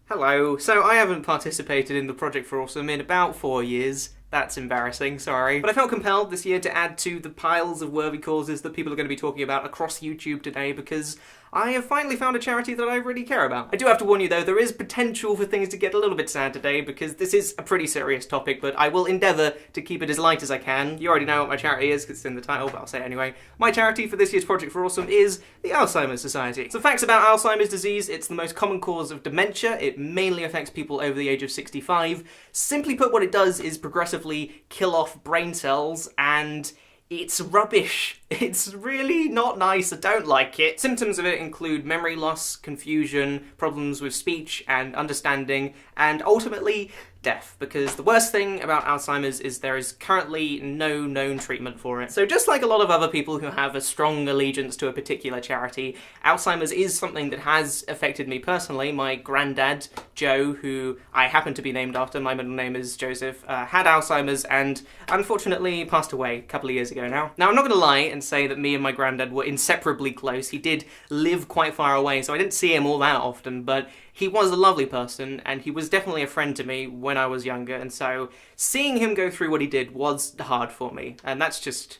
Hello. So I haven't participated in the Project for Awesome in about 4 years. That's embarrassing, sorry. But I felt compelled this year to add to the piles of worthy causes that people are going to be talking about across YouTube today because I have finally found a charity that I really care about. I do have to warn you though, there is potential for things to get a little bit sad today because this is a pretty serious topic, but I will endeavour to keep it as light as I can. You already know what my charity is because it's in the title, but I'll say it anyway. My charity for this year's Project for Awesome is the Alzheimer Society. Some facts about Alzheimer's disease: it's the most common cause of dementia. It mainly affects people over the age of 65. Simply put, what it does is progressively kill off brain cells, and it's rubbish. It's really not nice. I don't like it. Symptoms of it include memory loss, confusion, problems with speech and understanding, and ultimately death, because the worst thing about Alzheimer's is there is currently no known treatment for it. So just like a lot of other people who have a strong allegiance to a particular charity, Alzheimer's is something that has affected me personally. My granddad, Joe, who I happen to be named after, my middle name is Joseph, had Alzheimer's and unfortunately passed away a couple of years ago now. Now I'm not going to lie and say that me and my granddad were inseparably close. He did live quite far away, so I didn't see him all that often, but he was a lovely person, and he was definitely a friend to me when I was younger, and so seeing him go through what he did was hard for me, and that's just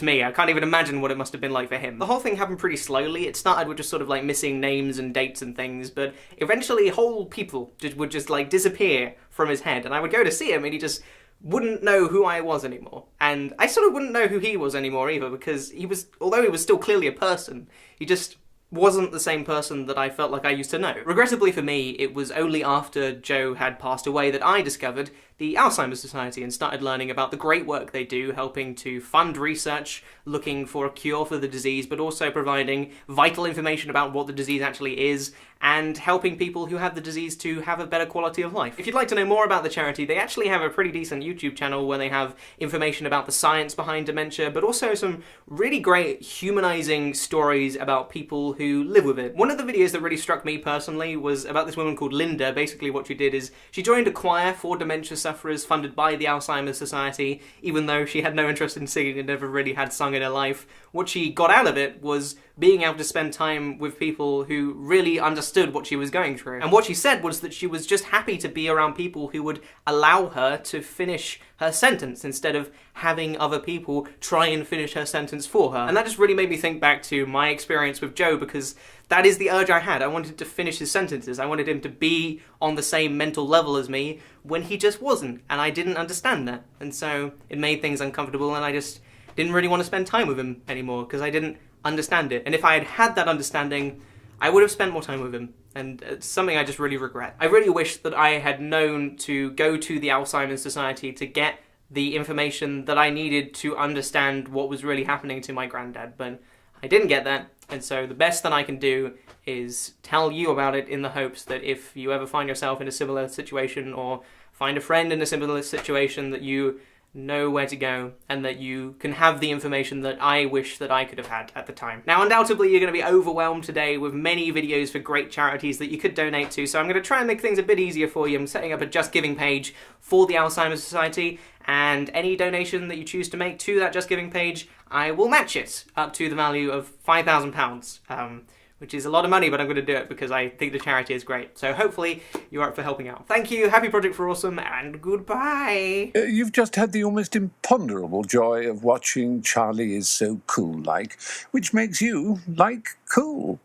me. I can't even imagine what it must have been like for him. The whole thing happened pretty slowly. It started with just sort of like missing names and dates and things, but eventually whole people would just like disappear from his head, and I would go to see him and he just wouldn't know who I was anymore. And I sort of wouldn't know who he was anymore either, because although he was still clearly a person, he just wasn't the same person that I felt like I used to know. Regrettably for me, it was only after Joe had passed away that I discovered the Alzheimer Society and started learning about the great work they do, helping to fund research, looking for a cure for the disease, but also providing vital information about what the disease actually is, and helping people who have the disease to have a better quality of life. If you'd like to know more about the charity, they actually have a pretty decent YouTube channel where they have information about the science behind dementia, but also some really great humanizing stories about people who live with it. One of the videos that really struck me personally was about this woman called Linda. Basically what she did is she joined a choir for dementia sufferers funded by the Alzheimer Society, even though she had no interest in singing and never really had sung in her life. What she got out of it was being able to spend time with people who really understood what she was going through. And what she said was that she was just happy to be around people who would allow her to finish her sentence instead of having other people try and finish her sentence for her. And that just really made me think back to my experience with Joe, because that is the urge I had. I wanted to finish his sentences. I wanted him to be on the same mental level as me when he just wasn't, and I didn't understand that. And so it made things uncomfortable, and I just didn't really want to spend time with him anymore because I didn't understand it. And if I had had that understanding, I would have spent more time with him, and it's something I just really regret. I really wish that I had known to go to the Alzheimer's Society to get the information that I needed to understand what was really happening to my granddad, but I didn't get that, and so the best that I can do is tell you about it in the hopes that if you ever find yourself in a similar situation or find a friend in a similar situation, that you know where to go and that you can have the information that I wish that I could have had at the time. Now, undoubtedly, you're going to be overwhelmed today with many videos for great charities that you could donate to, so I'm going to try and make things a bit easier for you. I'm setting up a Just Giving page for the Alzheimer's Society, and any donation that you choose to make to that Just Giving page, I will match it up to the value of £5,000. Which is a lot of money, but I'm going to do it because I think the charity is great. So hopefully you're up for helping out. Thank you, happy Project for Awesome, and goodbye! You've just had the almost imponderable joy of watching Charlie Is So Cool-like, which makes you like cool.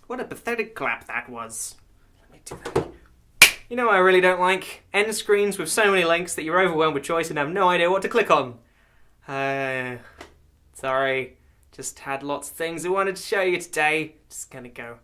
What a pathetic clap that was. Let me do that. You know what I really don't like? End screens with so many links that you're overwhelmed with choice and have no idea what to click on. Sorry. Just had lots of things I wanted to show you today. Just gonna go.